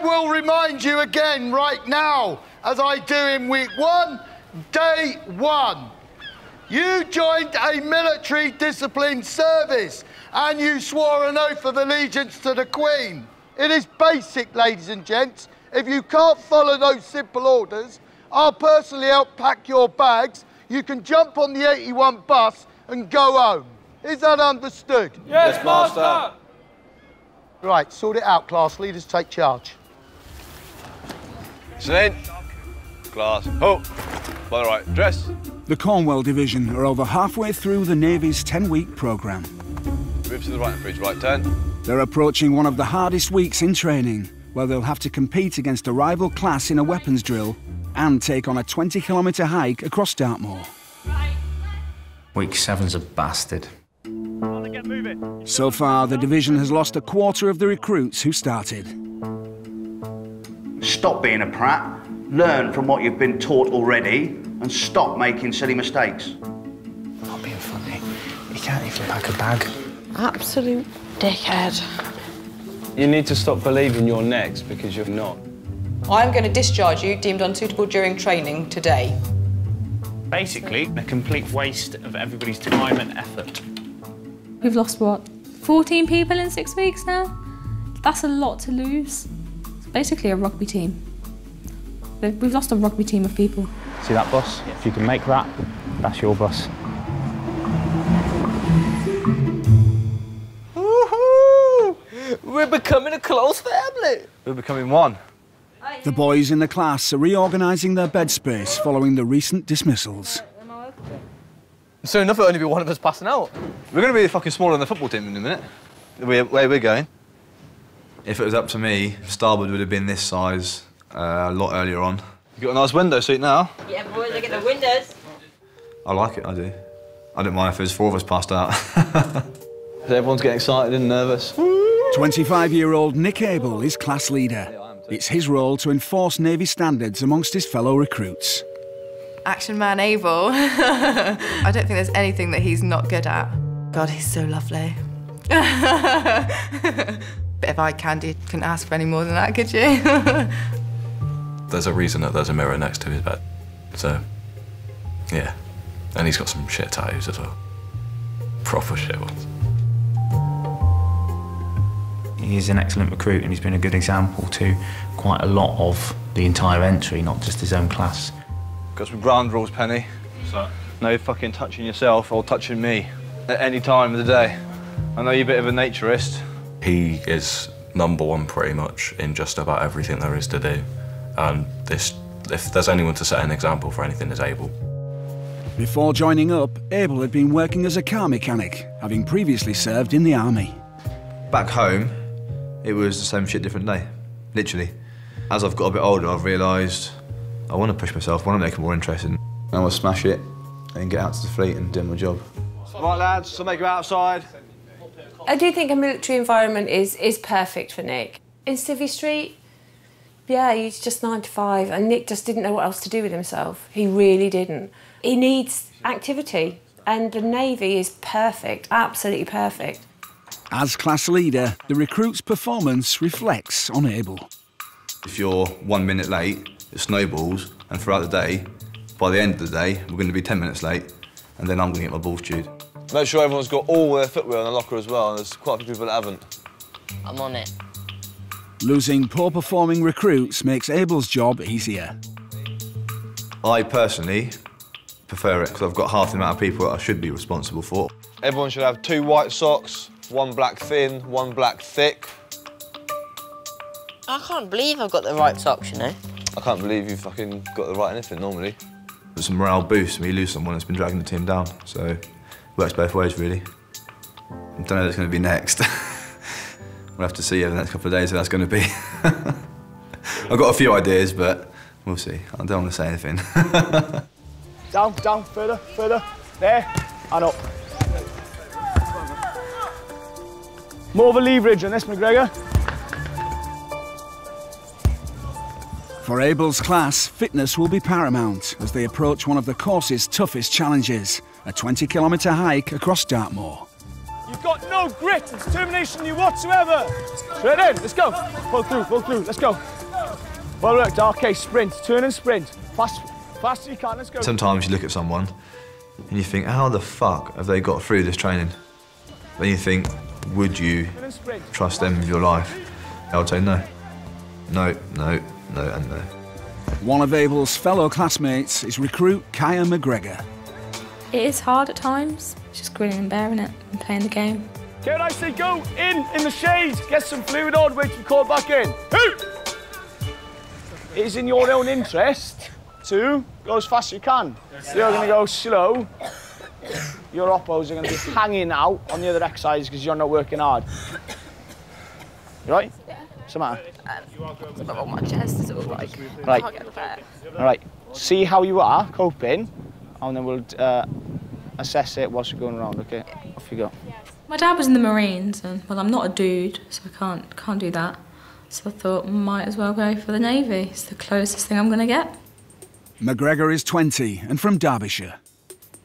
will remind you again right now, as I do in week 1, day 1. You joined a military disciplined service and you swore an oath of allegiance to the Queen. It is basic, ladies and gents. If you can't follow those simple orders, I'll personally help pack your bags. You can jump on the 81 bus and go home. Is that understood? Yes, Master. Right, sort it out, class leaders, take charge. Sit. Class. Ho. By the right. Dress. The Cornwall Division are over halfway through the Navy's 10-week programme. Move to the right and bridge, right turn. They're approaching one of the hardest weeks in training, where they'll have to compete against a rival class in a weapons drill and take on a 20-kilometre hike across Dartmoor. Week 7's a bastard. So far, the division has lost a quarter of the recruits who started. Stop being a prat, learn from what you've been taught already, and stop making silly mistakes. Not being funny. You can't even pack a bag. Absolute dickhead. You need to stop believing you're next because you're not. I'm going to discharge you, deemed unsuitable during training, today. Basically, a complete waste of everybody's time and effort. We've lost, what, 14 people in 6 weeks now? That's a lot to lose. It's basically a rugby team. We've lost a rugby team of people. See that bus? If you can make that, that's your bus. Woohoo! We're becoming a close family. We're becoming one. The boys in the class are reorganising their bed space following the recent dismissals. Soon enough, it'll only be one of us passing out. We're going to be fucking smaller than the football team in a minute. Where we're going. If it was up to me, starboard would have been this size a lot earlier on. You've got a nice window seat now. Yeah, boys, look at the windows. I like it, I do. I don't mind if there's 4 of us passed out. Everyone's getting excited and nervous. 25-year-old Nick Abel is class leader. It's his role to enforce Navy standards amongst his fellow recruits. Action man Abel. I don't think there's anything that he's not good at. God, he's so lovely. Bit of eye candy, couldn't ask for any more than that, could you? There's a reason that there's a mirror next to his bed. So, yeah. And he's got some shit tattoos as well. Proper shit ones. He's an excellent recruit and he's been a good example to quite a lot of the entire entry, not just his own class. Got some ground rules, Penny. So, no fucking touching yourself or touching me at any time of the day. I know you're a bit of a naturist. He is #1 pretty much in just about everything there is to do. And if there's anyone to set an example for anything, it's Abel. Before joining up, Abel had been working as a car mechanic, having previously served in the army. Back home, it was the same shit, different day, literally. As I've got a bit older, I've realised I want to push myself, I want to make it more interesting. I want to smash it and get out to the fleet and do my job. Right, lads, so make you outside. I do think a military environment is perfect for Nick. In Civvy Street, yeah, he's just 9 to 5, and Nick just didn't know what else to do with himself. He really didn't. He needs activity, and the Navy is perfect, absolutely perfect. As class leader, the recruit's performance reflects on Abel. If you're 1 minute late, it snowballs, and throughout the day, by the end of the day, we're going to be 10 minutes late, and then I'm going to get my balls chewed. Make sure everyone's got all their footwear in the locker as well, and there's quite a few people that haven't. I'm on it. Losing poor-performing recruits makes Abel's job easier. I personally prefer it because I've got half the amount of people that I should be responsible for. Everyone should have 2 white socks, 1 black thin, 1 black thick. I can't believe I've got the right socks, you know. I can't believe you fucking got the right anything normally. There's some morale boost when you lose someone that's been dragging the team down, so it works both ways, really. I don't know what's going to be next. We'll have to see over the next couple of days who that's going to be. I've got a few ideas, but we'll see. I don't want to say anything. Down, further, there, and up. More of a leverage on this, McGregor. For Abel's class, fitness will be paramount as they approach one of the course's toughest challenges, a 20-kilometre hike across Dartmoor. You've got no grit and determination in you whatsoever. Straight in, let's go. Pull through, let's go. Well worked, okay, sprint, turn and sprint. Fast as you can, let's go. Sometimes you look at someone and you think, how the fuck have they got through this training? Then you think, would you trust them with your life? I would say no. No, no, no and no. One of Abel's fellow classmates is recruit Kaya McGregor. It is hard at times. It's just grinning and bearing it and playing the game. Okay, when I say go in the shade, get some fluid on, wait to be called back in. It is in your own interest to go as fast as you can. You're going to go slow. Your oppos are going to be hanging out on the other exercise because you're not working hard. You right? Yeah. What's the matter? It's a bit on my chest, it's all like, right. I can't get the vet. All right, see how you are coping, and then we'll assess it whilst we're going around, okay? Off you go. My dad was in the Marines, and well, I'm not a dude, so I can't do that. So I thought, might as well go for the Navy. It's the closest thing I'm going to get. McGregor is 20 and from Derbyshire.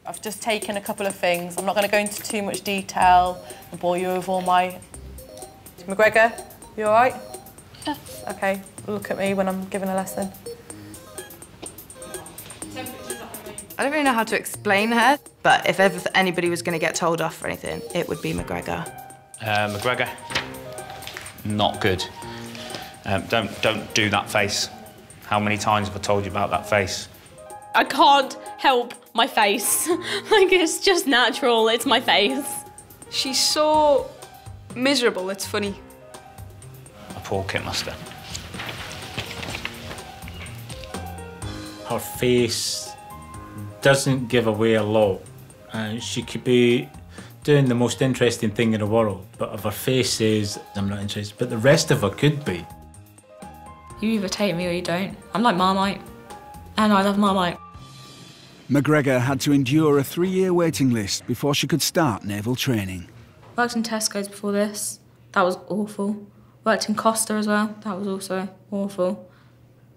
I've just taken a couple of things. I'm not going to go into too much detail and bore you with all my... McGregor, you all right? Yes. OK, look at me when I'm giving a lesson. I don't really know how to explain her, but if ever anybody was going to get told off for anything, it would be McGregor. McGregor, not good. Don't do that face. How many times have I told you about that face? I can't help my face. Like, it's just natural, it's my face. She's so miserable, it's funny. A poor kitmaster. Her face doesn't give away a lot. She could be doing the most interesting thing in the world, but if her face says, I'm not interested, but the rest of her could be. You either take me or you don't. I'm like Marmite, and I love Marmite. McGregor had to endure a 3-year waiting list before she could start naval training. Worked in Tesco's before this. That was awful. Worked in Costa as well. That was also awful.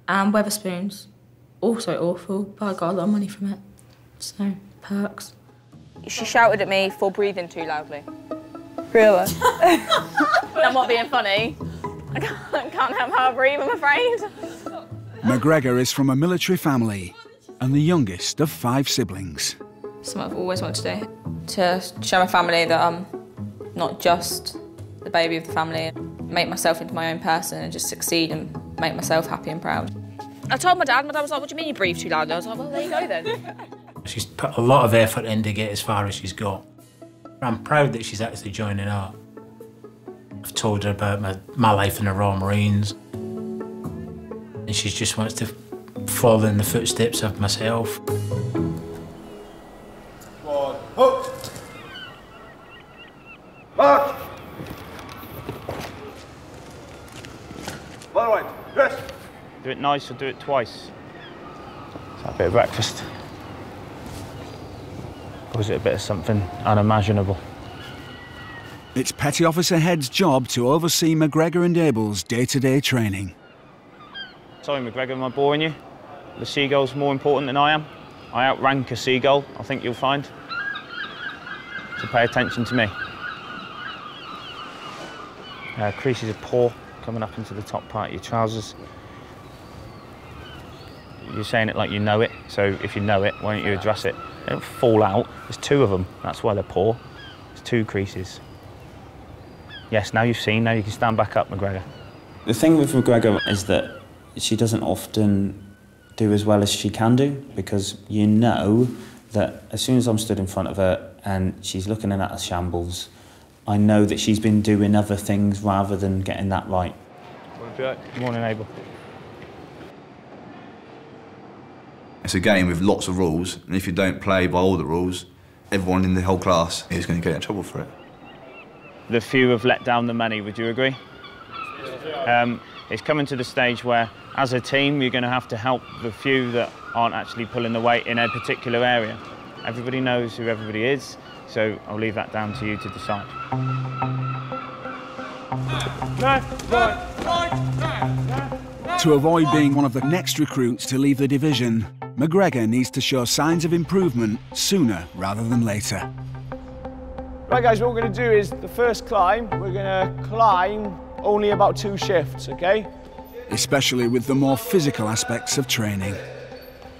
And Weatherspoons. Also awful, but I got a lot of money from it. So, perks. She shouted at me for breathing too loudly. Really? I'm not being funny. I can't have her breathe, I'm afraid. McGregor is from a military family and the youngest of 5 siblings. Something I've always wanted to do. To show my family that I'm not just the baby of the family, make myself into my own person and just succeed and make myself happy and proud. I told my dad was like, what do you mean you breathe too loudly? I was like, well, there you go then. She's put a lot of effort in to get as far as she's got. I'm proud that she's actually joining up. I've told her about my life in the Royal Marines, and she just wants to follow in the footsteps of myself. One, hook! March! All right, dress! Do it nice or do it twice. Is that a bit of breakfast? Or is it a bit of something unimaginable? It's Petty Officer Head's job to oversee McGregor and Abel's day-to-day training. Sorry, McGregor, am I boring you? The seagull's more important than I am. I outrank a seagull, I think you'll find. So pay attention to me. Creases of paw coming up into the top part of your trousers. You're saying it like you know it, so if you know it, why don't you address it? They don't fall out. There's 2 of them, that's why they're poor. There's 2 creases. Yes, now you've seen, now you can stand back up, McGregor. The thing with McGregor is that she doesn't often do as well as she can do, because you know that as soon as I'm stood in front of her and she's looking at a shambles, I know that she's been doing other things rather than getting that right. Good morning, Abel. It's a game with lots of rules, and if you don't play by all the rules, everyone in the whole class is going to get in trouble for it. The few have let down the many, would you agree? It's coming to the stage where, as a team, you're going to have to help the few that aren't actually pulling the weight in a particular area. Everybody knows who everybody is, so I'll leave that down to you to decide. To avoid being one of the next recruits to leave the division, McGregor needs to show signs of improvement sooner rather than later. Right guys, what we're going to do is the first climb, we're going to climb only about 2 shifts, okay? especially with the more physical aspects of training.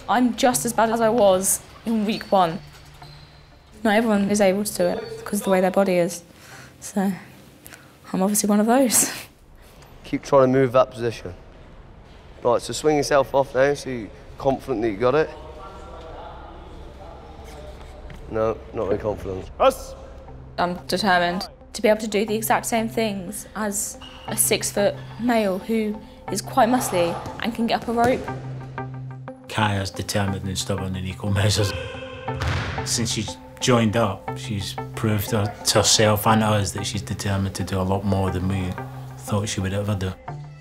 I'm just as bad as I was in week 1. Not everyone is able to do it because of the way their body is. So I'm obviously one of those. Keep trying to move that position. Right, so swing yourself off now so you're confident that you got it. No, not very confident. Us. I'm determined to be able to do the exact same things as a 6-foot male who is quite muscly and can get up a rope. Kaya's determined and stubborn in equal measures. Since she's joined up, she's proved to herself and us that she's determined to do a lot more than we thought she would ever do.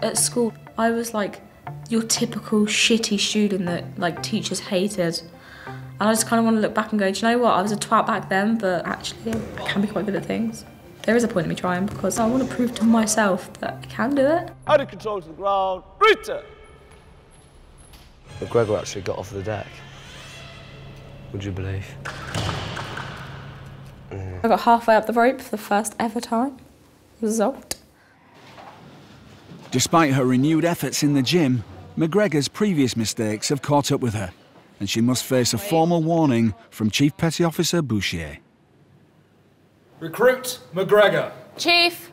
At school, I was like your typical shitty student that like teachers hated. And I just kind of want to look back and go, do you know what? I was a twat back then, but actually I can be quite good at things. There is a point in me trying because I want to prove to myself that I can do it. Out of control to the ground, return. McGregor actually got off the deck. Would you believe? I got halfway up the rope for the first ever time. Result. Despite her renewed efforts in the gym, McGregor's previous mistakes have caught up with her, and she must face a formal warning from Chief Petty Officer Bouchier. Recruit McGregor. Chief.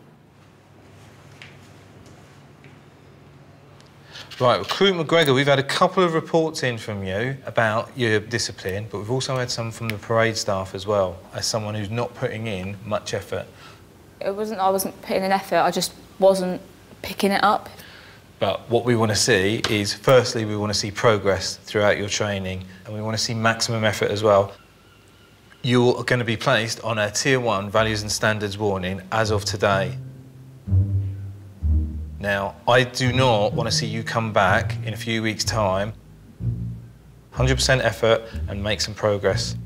Right, Recruit McGregor, we've had a couple of reports in from you about your discipline, but we've also had some from the parade staff as well, as someone who's not putting in much effort. I wasn't putting in effort, I just wasn't picking it up. But what we want to see is, firstly, we want to see progress throughout your training, and we want to see maximum effort as well. You're going to be placed on a Tier 1 Values and Standards warning as of today. Now, I do not want to see you come back in a few weeks' time, 100% effort, and make some progress.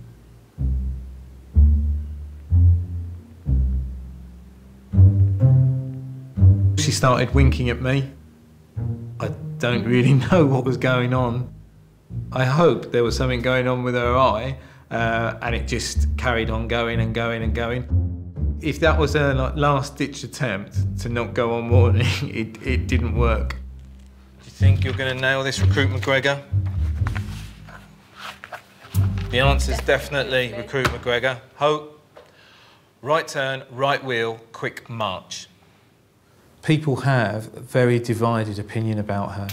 She started winking at me. I don't really know what was going on. I hope there was something going on with her eye, and it just carried on going and going and going. If that was her last-ditch attempt to not go on warning, it didn't work. Do you think you're going to nail this, Recruit McGregor? The answer's definitely Recruit McGregor. Hope, right turn, right wheel, quick march. People have a very divided opinion about her.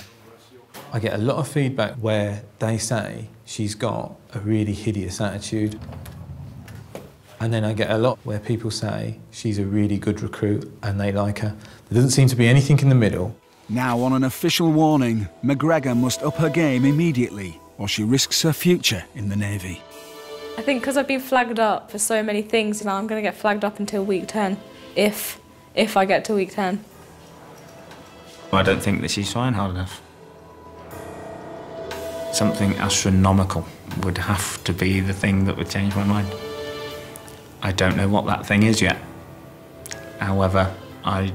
I get a lot of feedback where they say she's got a really hideous attitude. And then I get a lot where people say she's a really good recruit and they like her. There doesn't seem to be anything in the middle. Now on an official warning, McGregor must up her game immediately or she risks her future in the Navy. I think because I've been flagged up for so many things, I'm going to get flagged up until week 10, if I get to week 10. I don't think that she's trying hard enough. Something astronomical would have to be the thing that would change my mind. I don't know what that thing is yet. However, I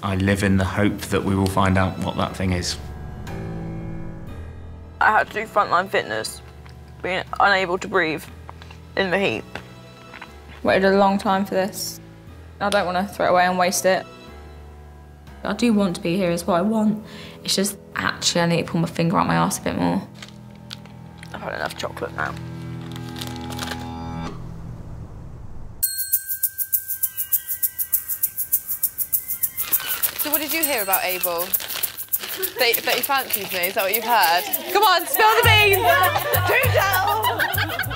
live in the hope that we will find out what that thing is. I had to do frontline fitness, being unable to breathe in the heat. Waited a long time for this. I don't want to throw it away and waste it. I do want to be here, is what I want. It's just, actually, I need to pull my finger out my arse a bit more. I've had enough chocolate now. So what did you hear about Abel? That he fancies me, is that what you've heard? Come on, spill the beans! Do tell!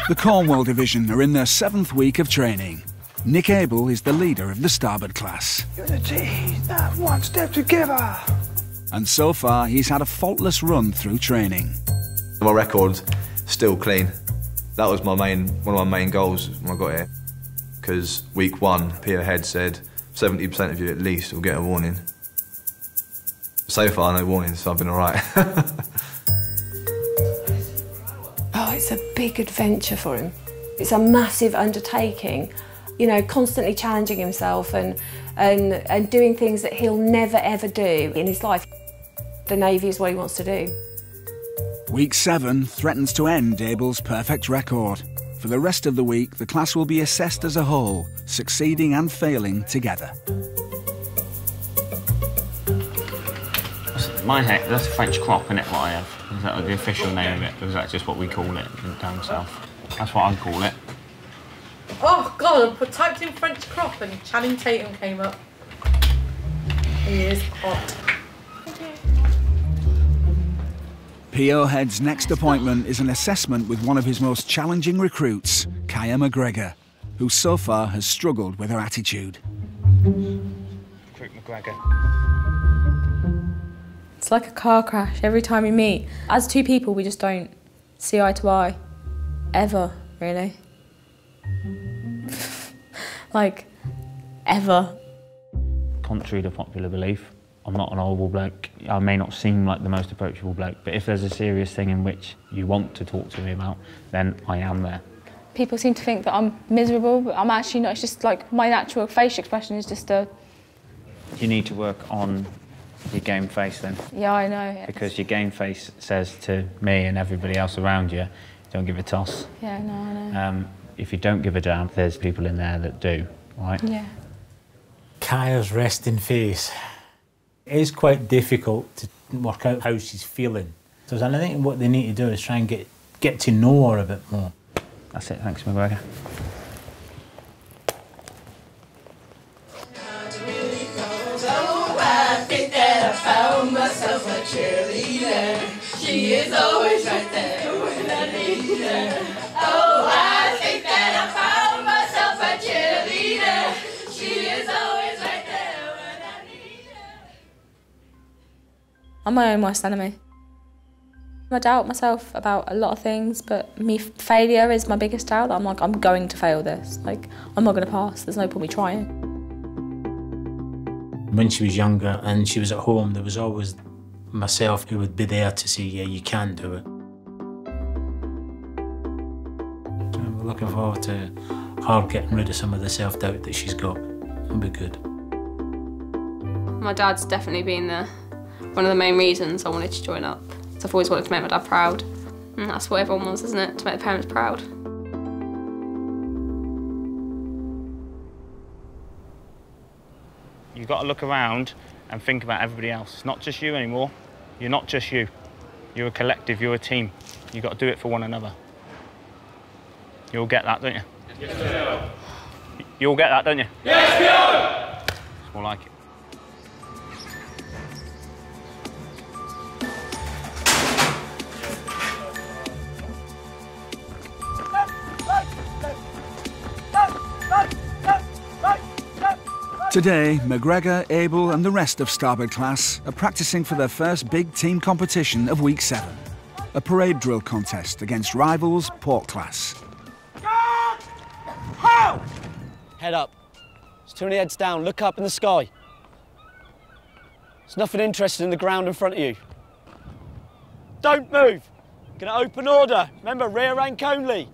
The Cornwall Division are in their 7th week of training. Nick Abel is the leader of the starboard class. Unity, that one step together. And so far, he's had a faultless run through training. My record's still clean. That was one of my main goals when I got here. Because week 1, Peter Head said 70% of you at least will get a warning. So far, no warnings, so I've been all right. Oh, it's a big adventure for him. It's a massive undertaking, you know, constantly challenging himself and doing things that he'll never, ever do in his life. The Navy is what he wants to do. Week 7 threatens to end Abel's perfect record. For the rest of the week, the class will be assessed as a whole, succeeding and failing together. I My head, that's a French crop, isn't it, what I have? Is that the official name of it? Or is that just what we call it down south? That's what I call it. Oh God, I typed in French crop and Channing Tatum came up. He is hot. P.O. Head's next appointment is an assessment with one of his most challenging recruits, Kaya McGregor, who so far has struggled with her attitude. Recruit McGregor. It's like a car crash every time we meet. As two people, we just don't see eye to eye. Ever, really. Like, ever. Contrary to popular belief, I'm not an horrible bloke. I may not seem like the most approachable bloke, but if there's a serious thing in which you want to talk to me about, then I am there. People seem to think that I'm miserable, but I'm actually not. It's just like my natural facial expression is just a... You need to work on your game face then. Yeah, I know. Because your game face says to me and everybody else around you, don't give a toss. Yeah, no, I know. If you don't give a damn, there's people in there that do, right? Yeah. Kaya's resting face. It is quite difficult to work out how she's feeling. So I think what they need to do is try and get to know her a bit more. That's it, thanks McGregor. I think that I found myself a cheerleader. She is always right there when I need her. Oh, I think that I found myself a cheerleader. She is always right there when I need her. I'm my own worst enemy. I doubt myself about a lot of things, but failure is my biggest doubt. I'm like, I'm going to fail this. Like, I'm not going to pass. There's no point me trying. When she was younger and she was at home, there was always myself who would be there to say, yeah, you can do it. So I'm looking forward to her getting rid of some of the self-doubt that she's got. It'll be good. My dad's definitely been one of the main reasons I wanted to join up. So I've always wanted to make my dad proud. And that's what everyone wants, isn't it? To make the parents proud. You've got to look around and think about everybody else. It's not just you anymore. You're not just you. You're a collective, you're a team. You've got to do it for one another. You'll get that, don't you? Yes, P.O. You'll get that, don't you? Yes, P.O. It's more like it. Today, McGregor, Abel and the rest of Starboard class are practising for their first big team competition of week 7, a parade drill contest against rivals Port class. Head up. There's too many heads down. Look up in the sky. There's nothing interesting in the ground in front of you. Don't move. Gonna open order. Remember, rear rank only.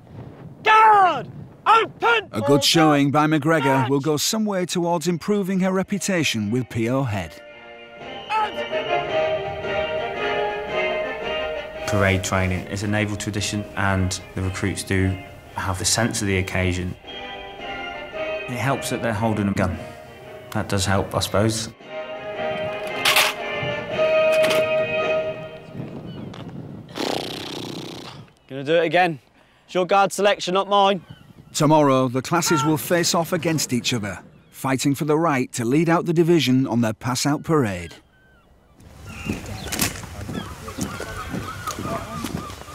Guard! Open! A good showing by McGregor will go some way towards improving her reputation with P.O. Head. Parade training is a naval tradition and the recruits do have the sense of the occasion. It helps that they're holding a gun. That does help, I suppose. Gonna do it again. It's your guard selection, not mine. Tomorrow, the classes will face off against each other, fighting for the right to lead out the division on their pass-out parade.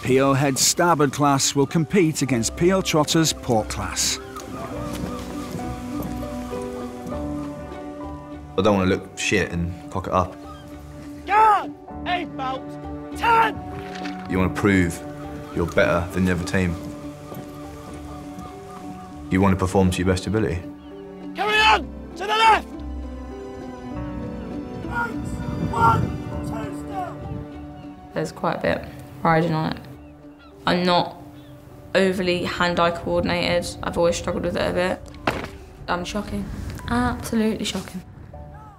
P.O. Head's Starboard class will compete against P.O. Trotter's Port class. I don't want to look shit and cock it up. Guard! 8 belt! 10! You want to prove you're better than the other team. You want to perform to your best ability. Carry on! To the left! 1, 2, still! There's quite a bit riding on it. I'm not overly hand-eye coordinated. I've always struggled with it a bit. I'm shocking. Absolutely shocking.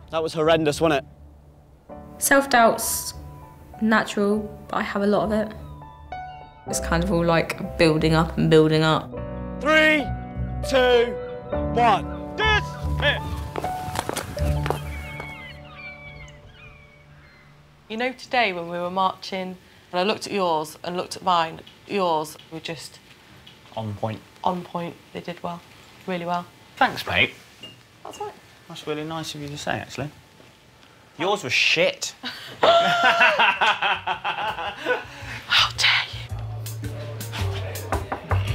That was horrendous, wasn't it? Self-doubt's natural, but I have a lot of it. It's kind of all like building up and building up. 3, 2, 1. Dismiss! You know, today when we were marching, and I looked at yours and looked at mine, yours were just... On point. On point. They did well. Really well. Thanks, mate. That's right. That's really nice of you to say, actually. Yours was shit. How dare you?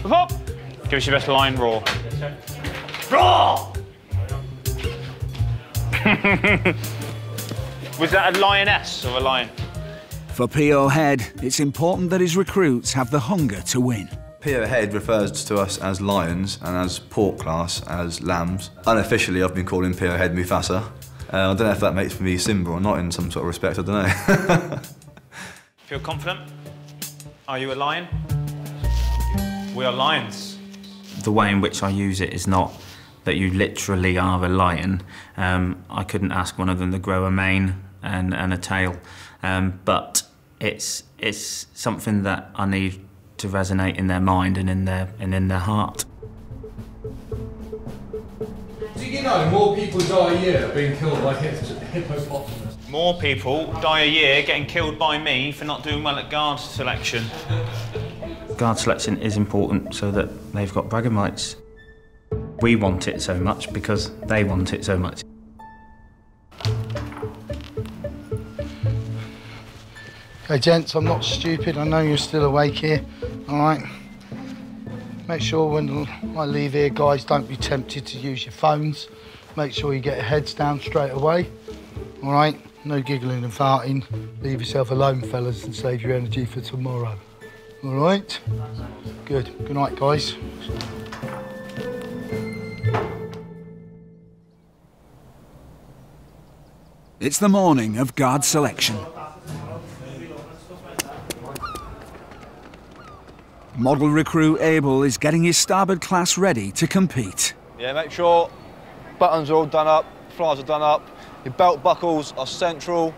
Hop! Give us your best line, raw. Raw! Was that a lioness or a lion? For P.O. Head, it's important that his recruits have the hunger to win. P.O. Head refers to us as lions and as pork class as lambs. Unofficially, I've been calling P.O. Head Mufasa. I don't know if that makes me Simba or not in some sort of respect, I don't know. Feel confident? Are you a lion? We are lions. The way in which I use it is not that you literally are a lion. I couldn't ask one of them to grow a mane and a tail, but it's something that I need to resonate in their mind and in their heart. Do you know more people die a year being killed by hippopotamus? More people die a year getting killed by me for not doing well at guard selection. Guard selection is important so that they've got bragging rights. We want it so much because they want it so much. Okay, gents, I'm not stupid. I know you're still awake here, all right? Make sure when I leave here, guys, don't be tempted to use your phones. Make sure you get your heads down straight away, all right? No giggling and farting. Leave yourself alone, fellas, and save your energy for tomorrow. All right? Good. Good night, guys. It's the morning of guard selection. Model recruit Abel is getting his starboard class ready to compete. Yeah, make sure buttons are all done up, flies are done up, your belt buckles are central.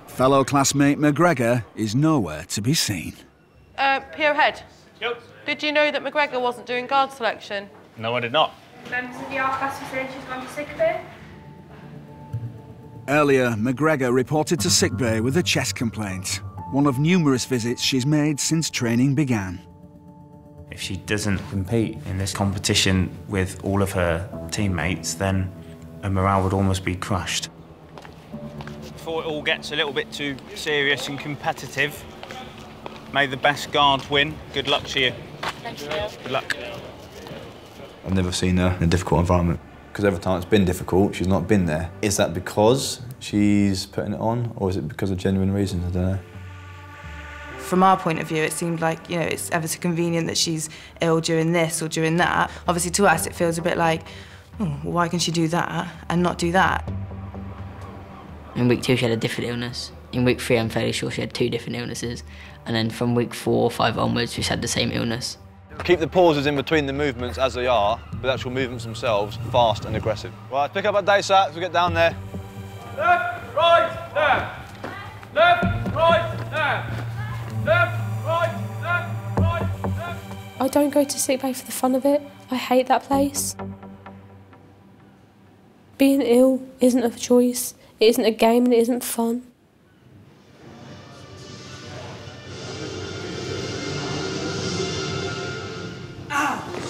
Fellow classmate McGregor is nowhere to be seen. P.O. Head. Yep. Did you know that McGregor wasn't doing guard selection? No, I did not. Members of the R class were saying she's gone to sick bay. Earlier, McGregor reported to sickbay with a chest complaint, one of numerous visits she's made since training began. If she doesn't compete in this competition with all of her teammates, then her morale would almost be crushed. Before it all gets a little bit too serious and competitive, may the best guard win. Good luck to you. Thank you. Good luck. I've never seen her in a difficult environment, because every time it's been difficult, she's not been there. Is that because she's putting it on, or is it because of genuine reasons? I don't know. From our point of view, it seemed like, you know, it's ever so convenient that she's ill during this or during that. Obviously, to us, it feels a bit like, oh, well, why can she do that and not do that? In week 2, she had a different illness. In week 3, I'm fairly sure she had 2 different illnesses. And then from week 4 or 5 onwards, she's had the same illness. Keep the pauses in between the movements as they are, but the actual movements themselves fast and aggressive. Right, pick up our day sat as we get down there. Left, right, left. Left, right, left. Left, right, left, right, left. I don't go to sick bay for the fun of it. I hate that place. Being ill isn't a choice. It isn't a game and it isn't fun.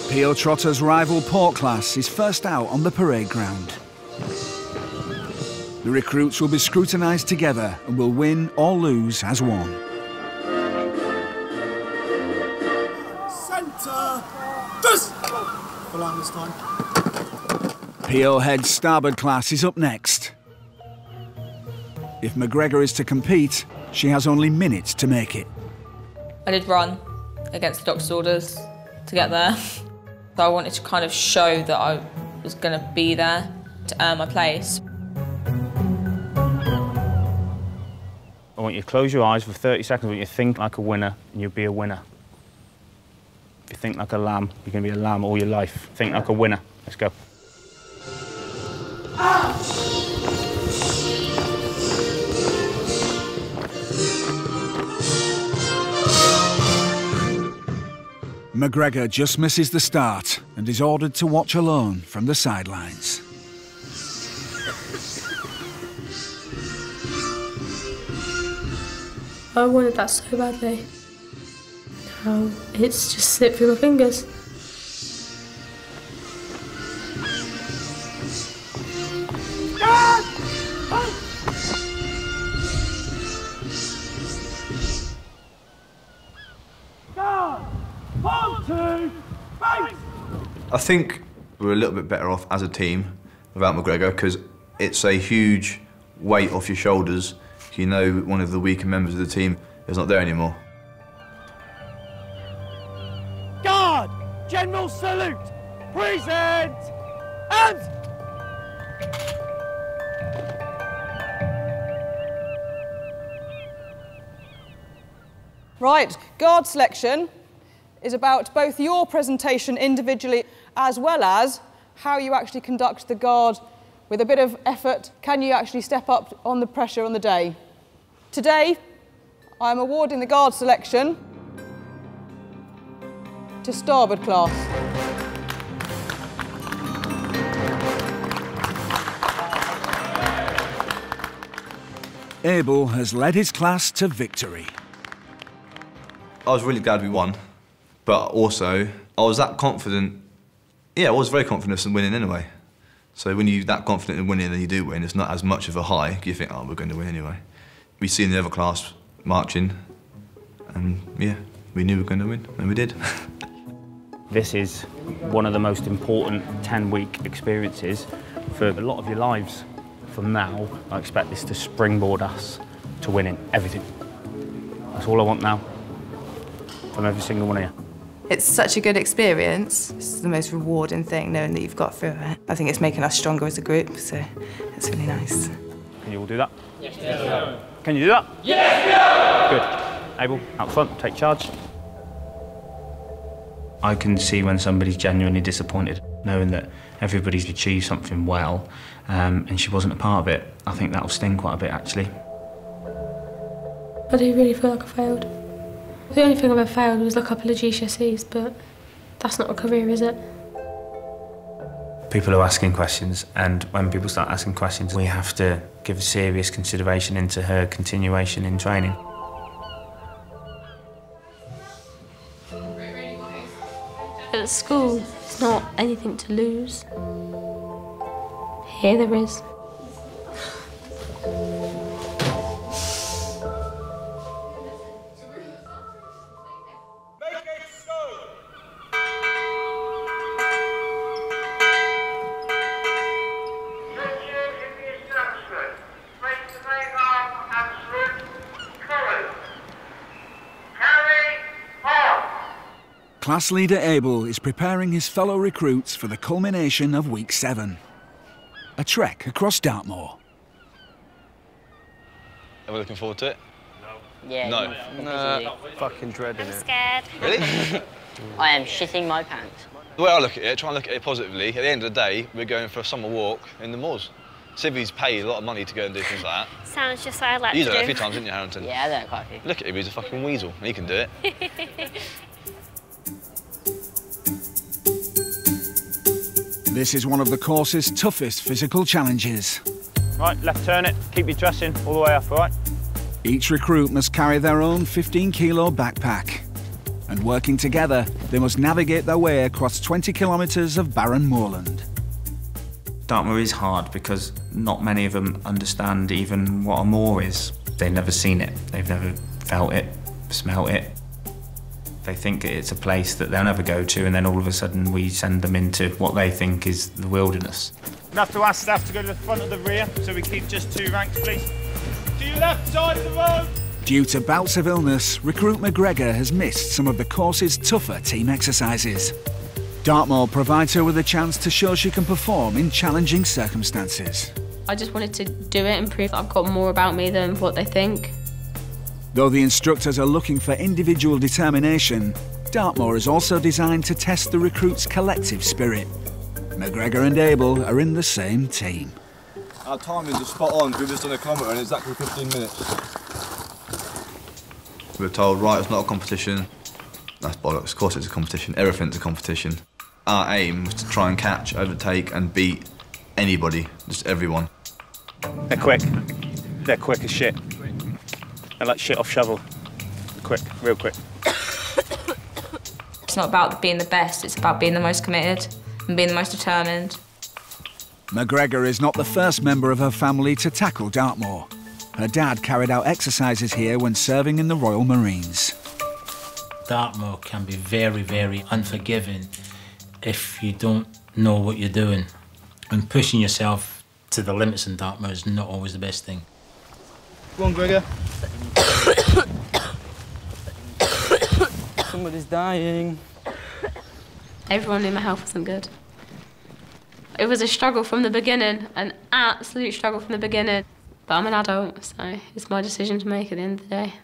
P.O. Trotter's rival port class is first out on the parade ground. The recruits will be scrutinised together and will win or lose as one. Centre! This! Full on this time. P.O. Head's starboard class is up next. If McGregor is to compete, she has only minutes to make it. I did run against the doctor's orders to get there. So I wanted to kind of show that I was going to be there to earn my place. I want you to close your eyes for 30 seconds. I want you to think like a winner, and you'll be a winner. If you think like a lamb, you're going to be a lamb all your life. Think like a winner. Let's go. McGregor just misses the start and is ordered to watch alone from the sidelines. I wanted that so badly. Now it's just slipped through my fingers. I think we're a little bit better off as a team without McGregor because it's a huge weight off your shoulders. You know one of the weaker members of the team is not there anymore. Guard! General salute! Present! And... Right, guard selection is about both your presentation individually as well as how you actually conduct the guard with a bit of effort. Can you actually step up on the pressure on the day? Today, I'm awarding the guard selection to starboard class. Abel has led his class to victory. I was really glad we won, but also I was that confident. Yeah, I was very confident in winning anyway. So when you're that confident in winning and you do win, it's not as much of a high. You think, oh, we're going to win anyway. We seen the other class marching, and yeah, we knew we were going to win, and we did. This is one of the most important 10-week experiences for a lot of your lives. From now, I expect this to springboard us to winning everything. That's all I want now from every single one of you. It's such a good experience. It's the most rewarding thing, knowing that you've got through it. I think it's making us stronger as a group, so it's really nice. Can you all do that? Yes, we are. Can you do that? Yes, we are! Good. Abel, out front, take charge. I can see when somebody's genuinely disappointed, knowing that everybody's achieved something well, and she wasn't a part of it. I think that'll sting quite a bit, actually. I do really feel like I failed. The only thing I've ever failed was a couple of GCSEs, but that's not a career, is it? People are asking questions, and when people start asking questions, we have to give a serious consideration into her continuation in training. At school, it's not anything to lose. Here there is. Class leader Abel is preparing his fellow recruits for the culmination of week 7. A trek across Dartmoor. Are we looking forward to it? Yeah. No. Nah, fucking dreading it. Scared. Really? I am shitting my pants. The way I look at it, try and look at it positively, at the end of the day, we're going for a summer walk in the moors. Civvies pay a lot of money to go and do things like that. Sounds just like I like You've to done it do. a few times, didn't you, Harrington? Yeah, I've done it quite a few. Look at him, he's a fucking weasel. He can do it. This is one of the course's toughest physical challenges. Right, left turn it, keep your dressing all the way up, all right? Each recruit must carry their own 15-kilo backpack. And working together, they must navigate their way across 20 kilometres of barren moorland. Dartmoor is hard because not many of them understand even what a moor is. They've never seen it, they've never felt it, smelt it. They think it's a place that they'll never go to, and then all of a sudden we send them into what they think is the wilderness. We have to ask staff to go to the front of the rear, so we keep just 2 ranks, please. To your left side of the road! Due to bouts of illness, recruit McGregor has missed some of the course's tougher team exercises. Dartmoor provides her with a chance to show she can perform in challenging circumstances. I just wanted to do it and prove that I've got more about me than what they think. Though the instructors are looking for individual determination, Dartmoor is also designed to test the recruits' collective spirit. McGregor and Abel are in the same team. Our timings are spot on. We've just done a kilometre in exactly 15 minutes. We were told, right, it's not a competition. That's bollocks. Of course it's a competition. Everything's a competition. Our aim was to try and catch, overtake and beat anybody, just everyone. They're quick. They're quick as shit. I like shit off shovel. Quick, real quick. It's not about being the best, it's about being the most committed and being the most determined. McGregor is not the first member of her family to tackle Dartmoor. Her dad carried out exercises here when serving in the Royal Marines. Dartmoor can be very, very unforgiving if you don't know what you're doing. And pushing yourself to the limits in Dartmoor is not always the best thing. Come on, Gregor. Somebody's dying. Everyone knew my health wasn't good. It was a struggle from the beginning, an absolute struggle from the beginning. But I'm an adult, so it's my decision to make at the end of the day.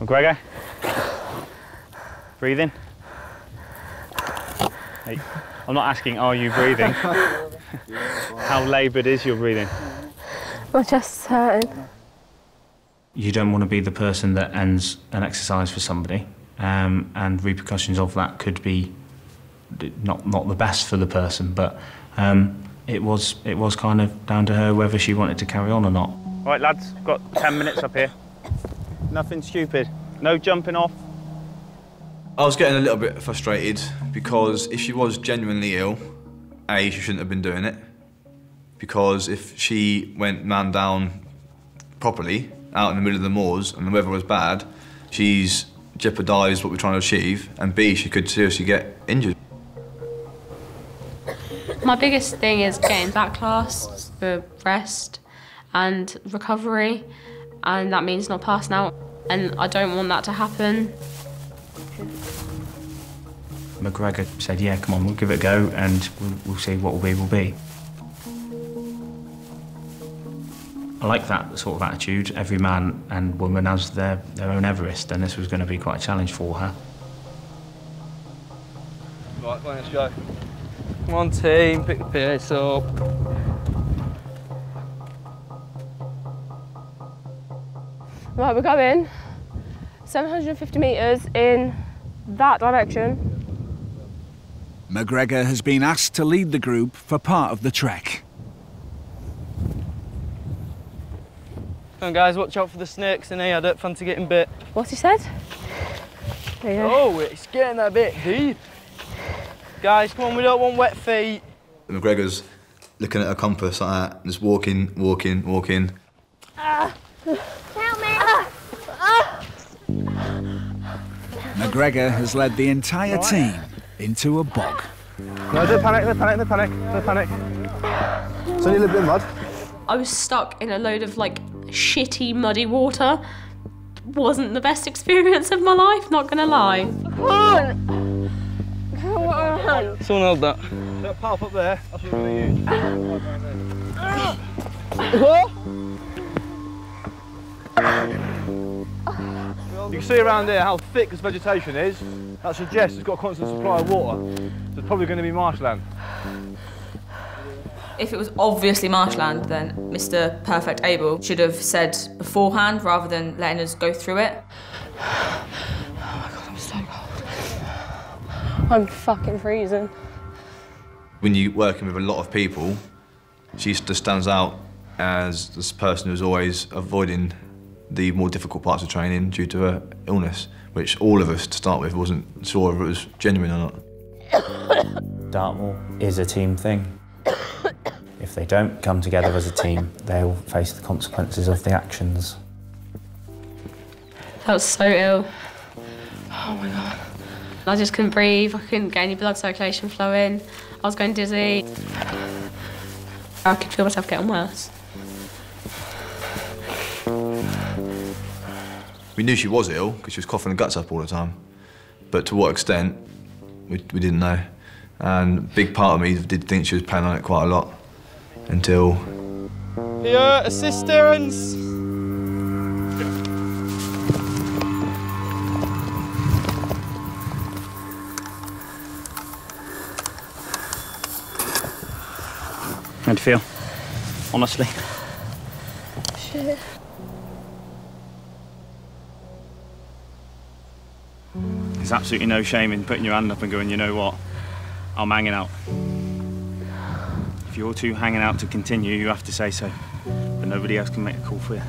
McGregor. Breathing. Hey, I'm not asking, are you breathing? How laboured is your breathing? My chest's hurting. You don't want to be the person that ends an exercise for somebody, and repercussions of that could be not the best for the person, but it was kind of down to her whether she wanted to carry on or not. All right, lads, got 10 minutes up here. Nothing stupid. No jumping off. I was getting a little bit frustrated because if she was genuinely ill, A, she shouldn't have been doing it. Because if she went man down properly, out in the middle of the moors, and the weather was bad, she's jeopardised what we're trying to achieve, and B, she could seriously get injured. My biggest thing is getting back class for rest and recovery, and that means not passing out, and I don't want that to happen. McGregor said, yeah, come on, we'll give it a go and we'll see what will be. I like that sort of attitude. Every man and woman has their own Everest, and this was going to be quite a challenge for her. Right, let's go. Come on, team, pick the pace up. Right, we're going 750 metres in that direction. McGregor has been asked to lead the group for part of the trek. Come on, guys, watch out for the snakes in here. I don't fancy getting bit. What's he said? There you go. Oh, it's getting a bit deep. Guys, come on, we don't want wet feet. McGregor's looking at a compass like that, just walking. Help me! McGregor has led the entire team into a bog. No, don't panic, don't panic, don't panic, don't panic. It's only a little bit of mud. I was stuck in a load of like shitty muddy water. Wasn't the best experience of my life, not gonna lie. Someone hold that. That pipe up there, that's what we're going to use. You can see around here how thick this vegetation is. That suggests it's got a constant supply of water. So it's probably going to be marshland. If it was obviously marshland, then Mr. Perfect Able should have said beforehand rather than letting us go through it. Oh my God, I'm so cold. I'm fucking freezing. When you're working with a lot of people, she just stands out as this person who's always avoiding the more difficult parts of training due to her illness, which all of us, to start with, wasn't sure if it was genuine or not. Dartmoor is a team thing. If they don't come together as a team, they'll face the consequences of the actions. I was so ill. Oh my God. I just couldn't breathe, I couldn't get any blood circulation flowing. I was going dizzy. I could feel myself getting worse. We knew she was ill because she was coughing her guts up all the time, but to what extent, we didn't know. And a big part of me did think she was playing on it quite a lot until... Here, assistance! How do you feel? Honestly? Shit. There's absolutely no shame in putting your hand up and going, you know what, I'm hanging out. If you're too hanging out to continue, you have to say so. But nobody else can make a call for you.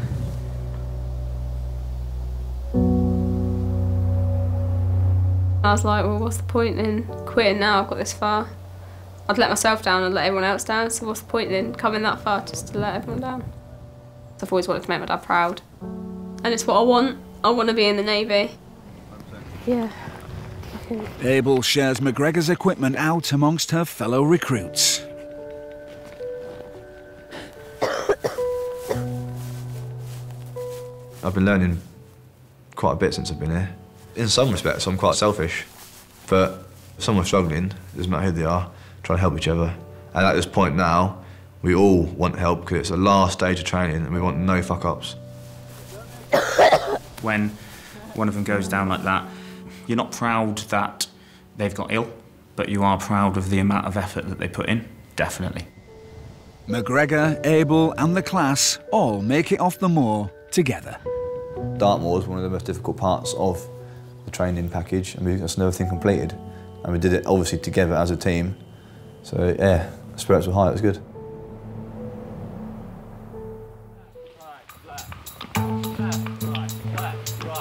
I was like, well, what's the point in quitting now? I've got this far. I'd let myself down and let everyone else down, so what's the point in coming that far just to let everyone down? I've always wanted to make my dad proud. And it's what I want. I want to be in the Navy. Yeah. Abel shares McGregor's equipment out amongst her fellow recruits. I've been learning quite a bit since I've been here. In some respects, I'm quite selfish, but if someone's struggling, it doesn't matter who they are, trying to help each other. And at this point now, we all want help because it's the last stage of training and we want no fuck-ups. When one of them goes down like that, you're not proud that they've got ill, but you are proud of the amount of effort that they put in, definitely. McGregor, Abel and the class all make it off the moor together. Dartmoor was one of the most difficult parts of the training package, and that's another thing completed. And we did it obviously together as a team. So yeah, the spirits were high, it was good.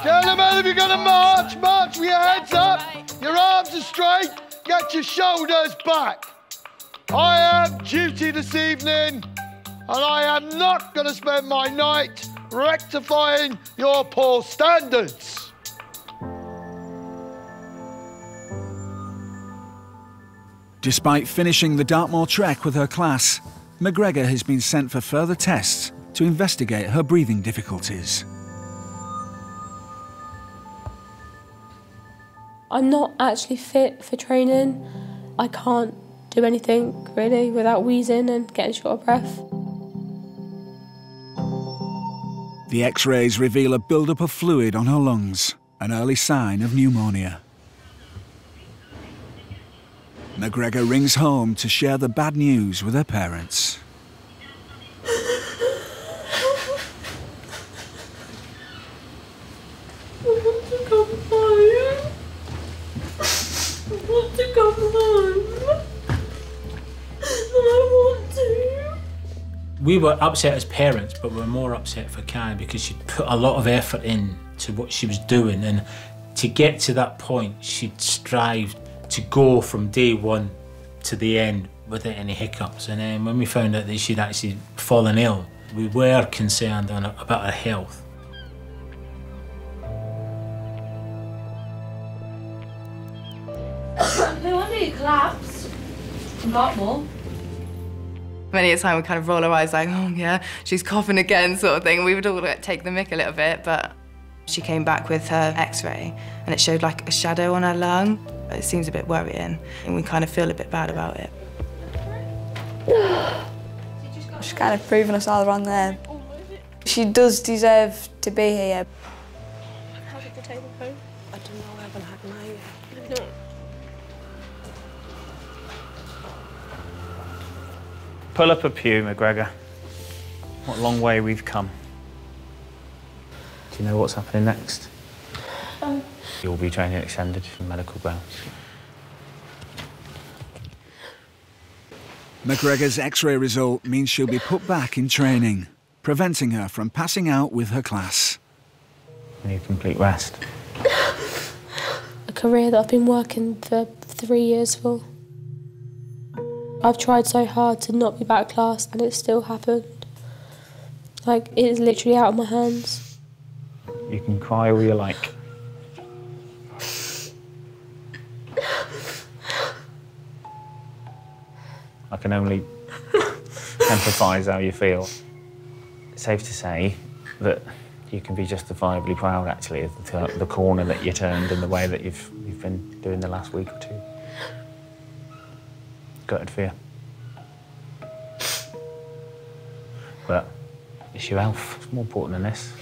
Gentlemen, if you're going to march, march with your heads up, your arms are straight, get your shoulders back. I have duty this evening, and I am not going to spend my night rectifying your poor standards. Despite finishing the Dartmoor trek with her class, McGregor has been sent for further tests to investigate her breathing difficulties. I'm not actually fit for training. I can't do anything really without wheezing and getting short of breath. The X-rays reveal a build-up of fluid on her lungs, an early sign of pneumonia. McGregor rings home to share the bad news with her parents. We were upset as parents, but we were more upset for Karen because she'd put a lot of effort in to what she was doing, and to get to that point, she'd strived to go from day one to the end without any hiccups. And then when we found out that she'd actually fallen ill, we were concerned about her health. No wonder you collapsed. A lot more. Many a time we kind of roll our eyes like, oh yeah, she's coughing again sort of thing. We would all take the mick a little bit, but she came back with her x-ray and it showed like a shadow on her lung. It seems a bit worrying and we kind of feel a bit bad about it. She's kind of proving us all wrong there. She does deserve to be here. How did the table go? I don't know, I haven't had mine yet. No. Pull up a pew, McGregor. What a long way we've come. Do you know what's happening next? You'll be training extended for medical grounds. McGregor's x-ray result means she'll be put back in training, preventing her from passing out with her class. You need complete rest. A career that I've been working for 3 years for. I've tried so hard to not be back class and it still happened. Like, it is literally out of my hands. You can cry all you like. I can only empathise how you feel. It's safe to say that you can be justifiably proud, actually, of the corner that you turned and the way that you've been doing the last week or two. Gutted for you. But it's your health. It's more important than this.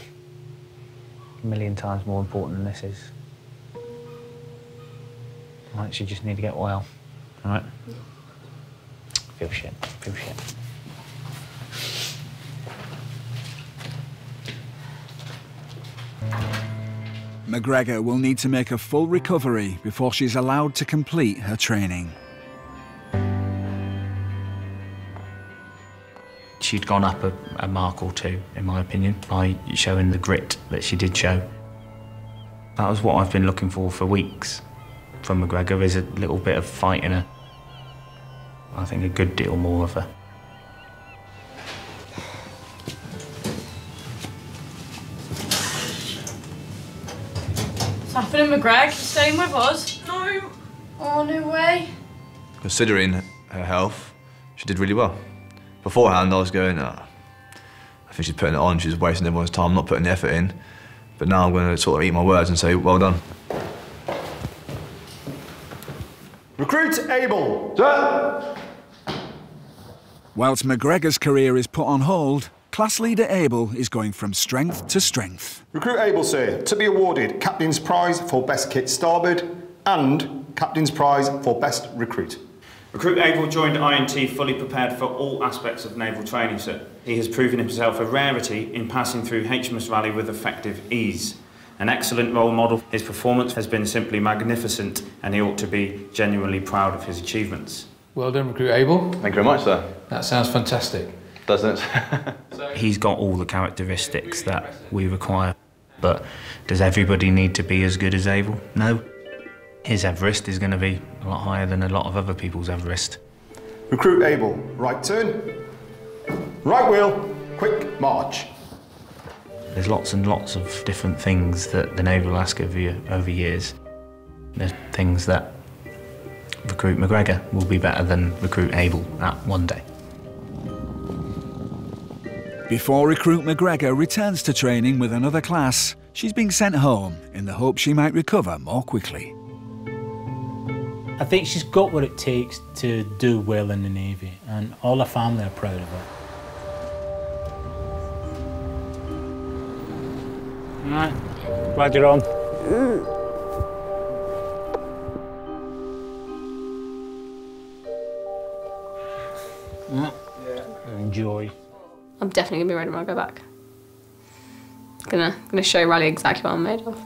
A million times more important than this is. Right, so you just need to get well, all right? Feel shit, feel shit. McGregor will need to make a full recovery before she's allowed to complete her training. She'd gone up a mark or two, in my opinion, by showing the grit that she did show. That was what I've been looking for weeks. from McGregor is a little bit of fight in her. I think a good deal more of her. What's happening, McGregor? You staying with us? No. Oh, no way. Considering her health, she did really well. Beforehand, I was going, I think she's putting it on, she's wasting everyone's time, not putting the effort in. But now I'm going to sort of eat my words and say, well done. Recruit Abel. Sir. Whilst McGregor's career is put on hold, class leader Abel is going from strength to strength. Recruit Abel, sir, to be awarded Captain's Prize for Best Kit Starboard and Captain's Prize for Best Recruit. Recruit Abel joined INT fully prepared for all aspects of naval training, sir. He has proven himself a rarity in passing through HMS Raleigh with effective ease. An excellent role model, his performance has been simply magnificent and he ought to be genuinely proud of his achievements. Well done, Recruit Abel. Thank you very much, sir. That sounds fantastic. Doesn't it? He's got all the characteristics that we require, but does everybody need to be as good as Abel? No. His Everest is going to be a lot higher than a lot of other people's Everest. Recruit Abel, right turn. Right wheel, quick march. There's lots and lots of different things that the Navy will ask of you over years. There's things that Recruit McGregor will be better than Recruit Abel at one day. Before Recruit McGregor returns to training with another class, she's being sent home in the hope she might recover more quickly. I think she's got what it takes to do well in the Navy, and all her family are proud of her. All right, glad you're on. Enjoy. I'm definitely gonna be ready when I go back. Gonna show Raleigh exactly what I'm made of.